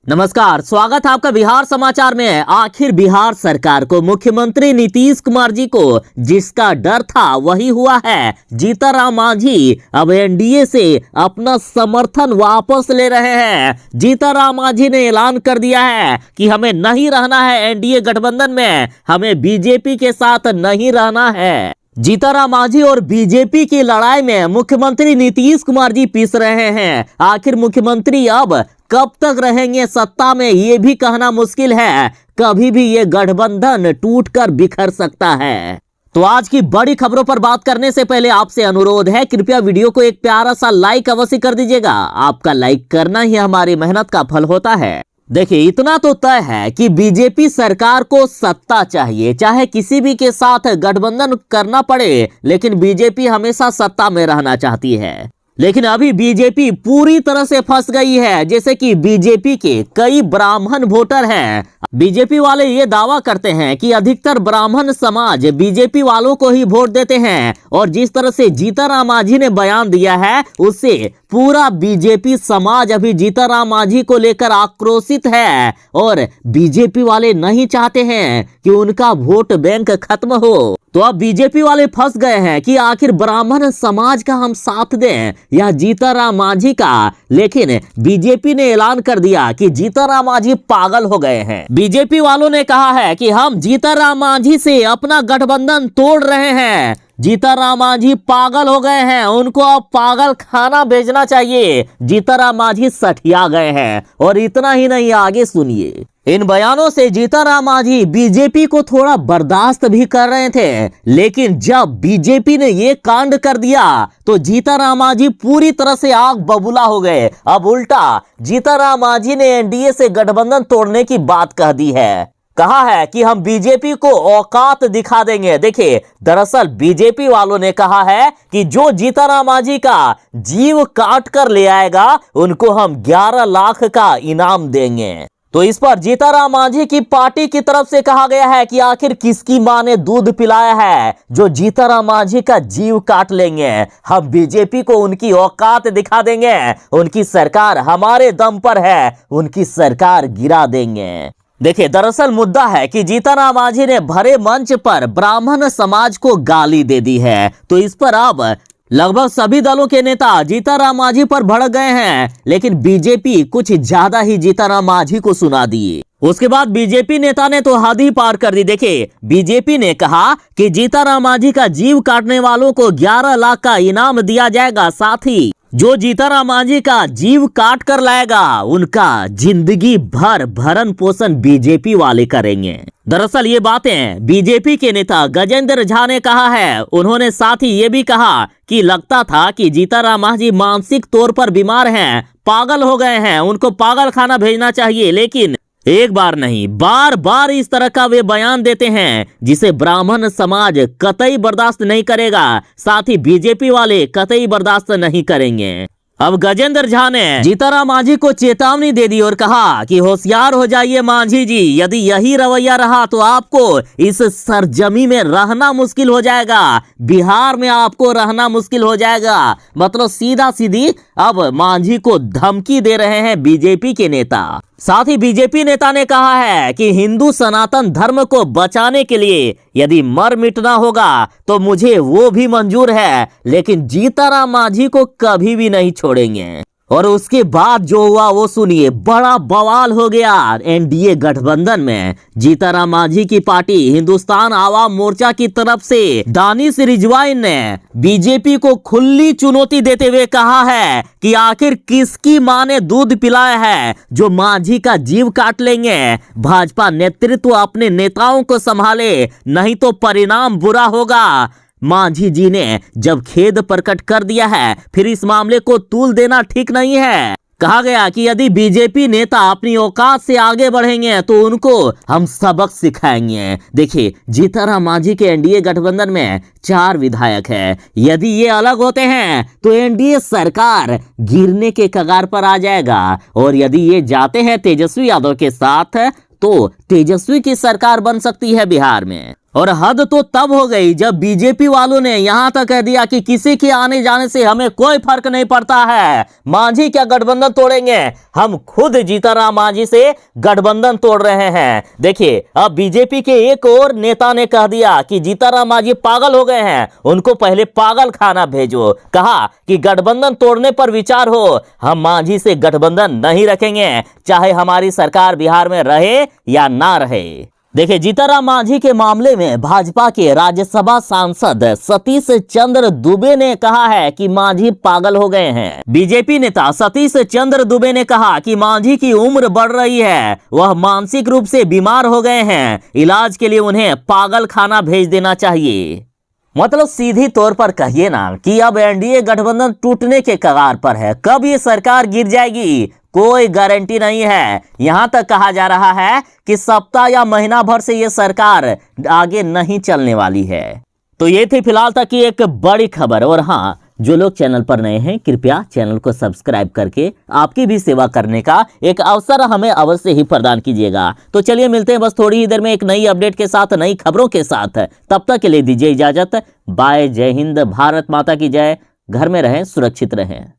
नमस्कार, स्वागत है आपका बिहार समाचार में। आखिर बिहार सरकार को मुख्यमंत्री नीतीश कुमार जी को जिसका डर था वही हुआ है। जीतनराम मांझी अब एनडीए से अपना समर्थन वापस ले रहे हैं। जीतनराम मांझी ने ऐलान कर दिया है कि हमें नहीं रहना है एनडीए गठबंधन में, हमें बीजेपी के साथ नहीं रहना है। जीतनराम मांझी और बीजेपी की लड़ाई में मुख्यमंत्री नीतीश कुमार जी पिस रहे हैं। आखिर मुख्यमंत्री अब कब तक रहेंगे सत्ता में ये भी कहना मुश्किल है। कभी भी ये गठबंधन टूटकर बिखर सकता है। तो आज की बड़ी खबरों पर बात करने से पहले आपसे अनुरोध है, कृपया वीडियो को एक प्यारा सा लाइक अवश्य कर दीजिएगा। आपका लाइक करना ही हमारी मेहनत का फल होता है। देखिए, इतना तो तय है कि बीजेपी सरकार को सत्ता चाहिए, चाहे किसी भी के साथ गठबंधन करना पड़े, लेकिन बीजेपी हमेशा सत्ता में रहना चाहती है। लेकिन अभी बीजेपी पूरी तरह से फंस गई है। जैसे कि बीजेपी के कई ब्राह्मण वोटर हैं। बीजेपी वाले ये दावा करते हैं कि अधिकतर ब्राह्मण समाज बीजेपी वालों को ही वोट देते हैं, और जिस तरह से जीतनराम मांझी ने बयान दिया है उससे पूरा बीजेपी समाज अभी जीतनराम मांझी को लेकर आक्रोशित है, और बीजेपी वाले नहीं चाहते हैं कि उनका वोट बैंक खत्म हो। तो अब बीजेपी वाले फंस गए हैं कि आखिर ब्राह्मण समाज का हम साथ दें या जीतनराम मांझी का। लेकिन बीजेपी ने ऐलान कर दिया कि जीतनराम मांझी पागल हो गए हैं। बीजेपी वालों ने कहा है कि हम जीतनराम मांझी से अपना गठबंधन तोड़ रहे हैं। जीतनराम मांझी पागल हो गए हैं, उनको अब पागल खाना भेजना चाहिए। जीतनराम मांझी सठिया गए हैं। और इतना ही नहीं, आगे सुनिए। इन बयानों से जीतनराम मांझी बीजेपी को थोड़ा बर्दाश्त भी कर रहे थे, लेकिन जब बीजेपी ने ये कांड कर दिया तो जीतनराम मांझी पूरी तरह से आग बबूला हो गए। अब उल्टा जीतनराम मांझी ने एनडीए से गठबंधन तोड़ने की बात कह दी है। कहा है कि हम बीजेपी को औकात दिखा देंगे। देखिए, दरअसल बीजेपी वालों ने कहा है कि जो जीतनराम मांझी का जीव काट कर ले आएगा उनको हम 11 लाख का इनाम देंगे। तो इस पर जीतनराम मांझी की पार्टी की तरफ से कहा गया है कि आखिर किसकी मां ने दूध पिलाया है जो जीतनराम मांझी का जीव काट लेंगे। हम बीजेपी को उनकी औकात दिखा देंगे, उनकी सरकार हमारे दम पर है, उनकी सरकार गिरा देंगे। देखिए, दरअसल मुद्दा है कि जीतनराम मांझी ने भरे मंच पर ब्राह्मण समाज को गाली दे दी है। तो इस पर अब लगभग सभी दलों के नेता जीतनराम मांझी पर भड़क गए हैं, लेकिन बीजेपी कुछ ज्यादा ही जीतनराम मांझी को सुना दिए। उसके बाद बीजेपी नेता ने तो हद ही पार कर दी। देखिए, बीजेपी ने कहा कि जीतनराम मांझी का जीव काटने वालों को 11 लाख का इनाम दिया जाएगा, साथ ही जो जीतनराम मांझी का जीव काट कर लाएगा उनका जिंदगी भर भरण पोषण बीजेपी वाले करेंगे। दरअसल ये बातें बीजेपी के नेता गजेंद्र झा ने कहा है। उन्होंने साथ ही ये भी कहा कि लगता था कि जीतनराम मांझी मानसिक तौर पर बीमार हैं, पागल हो गए हैं, उनको पागल खाना भेजना चाहिए। लेकिन एक बार नहीं, बार बार इस तरह का वे बयान देते हैं जिसे ब्राह्मण समाज कतई बर्दाश्त नहीं करेगा, साथ ही बीजेपी वाले कतई बर्दाश्त नहीं करेंगे। अब गजेंद्र झा ने जीतनराम मांझी को चेतावनी दे दी और कहा कि होशियार हो जाइए मांझी जी, यदि यही रवैया रहा तो आपको इस सरजमी में रहना मुश्किल हो जाएगा, बिहार में आपको रहना मुश्किल हो जाएगा। मतलब सीधा सीधी अब मांझी को धमकी दे रहे हैं बीजेपी के नेता। साथ ही बीजेपी नेता ने कहा है कि हिंदू सनातन धर्म को बचाने के लिए यदि मर मिटना होगा तो मुझे वो भी मंजूर है, लेकिन जीतनराम मांझी को कभी भी नहीं छोड़ेंगे। और उसके बाद जो हुआ वो सुनिए। बड़ा बवाल हो गया एनडीए गठबंधन में। जीतनराम मांझी की पार्टी हिंदुस्तान आवाम मोर्चा की तरफ से दानिश रिजवाइन ने बीजेपी को खुली चुनौती देते हुए कहा है कि आखिर किसकी मां ने दूध पिलाया है जो मांझी का जीव काट लेंगे। भाजपा नेतृत्व अपने नेताओं को संभाले, नहीं तो परिणाम बुरा होगा। मांझी जी ने जब खेद प्रकट कर दिया है, फिर इस मामले को तूल देना ठीक नहीं है। कहा गया कि यदि बीजेपी नेता अपनी औकात से आगे बढ़ेंगे तो उनको हम सबक सिखाएंगे। देखिए, जीतनराम मांझी के एनडीए गठबंधन में 4 विधायक हैं। यदि ये अलग होते हैं तो एनडीए सरकार गिरने के कगार पर आ जाएगा, और यदि ये जाते हैं तेजस्वी यादव के साथ तो तेजस्वी की सरकार बन सकती है बिहार में। और हद तो तब हो गई जब बीजेपी वालों ने यहां तक कह दिया कि किसी के आने जाने से हमें कोई फर्क नहीं पड़ता है, मांझी क्या गठबंधन तोड़ेंगे, हम खुद जीतनराम मांझी से गठबंधन तोड़ रहे हैं। देखिए अब बीजेपी के एक और नेता ने कह दिया कि जीतनराम मांझी पागल हो गए हैं, उनको पहले पागल खाना भेजो। कहा कि गठबंधन तोड़ने पर विचार हो, हम मांझी से गठबंधन नहीं रखेंगे, चाहे हमारी सरकार बिहार में रहे या ना रहे। देखिए जीतनराम मांझी के मामले में भाजपा के राज्यसभा सांसद सतीश चंद्र दुबे ने कहा है कि मांझी पागल हो गए हैं। बीजेपी नेता सतीश चंद्र दुबे ने कहा कि मांझी की उम्र बढ़ रही है, वह मानसिक रूप से बीमार हो गए हैं, इलाज के लिए उन्हें पागल खाना भेज देना चाहिए। मतलब सीधी तौर पर कहिए ना कि अब एनडीए गठबंधन टूटने के कगार पर है, कब ये सरकार गिर जाएगी कोई गारंटी नहीं है। यहां तक कहा जा रहा है कि सप्ताह या महीना भर से ये सरकार आगे नहीं चलने वाली है। तो ये थी फिलहाल तक की एक बड़ी खबर। और हाँ, जो लोग चैनल पर नए हैं कृपया चैनल को सब्सक्राइब करके आपकी भी सेवा करने का एक अवसर हमें अवश्य ही प्रदान कीजिएगा। तो चलिए मिलते हैं बस थोड़ी ही देर में एक नई अपडेट के साथ, नई खबरों के साथ। तब तक के लिए दीजिए इजाजत। बाय। जय हिंद, भारत माता की जय। घर में रहें, सुरक्षित रहें।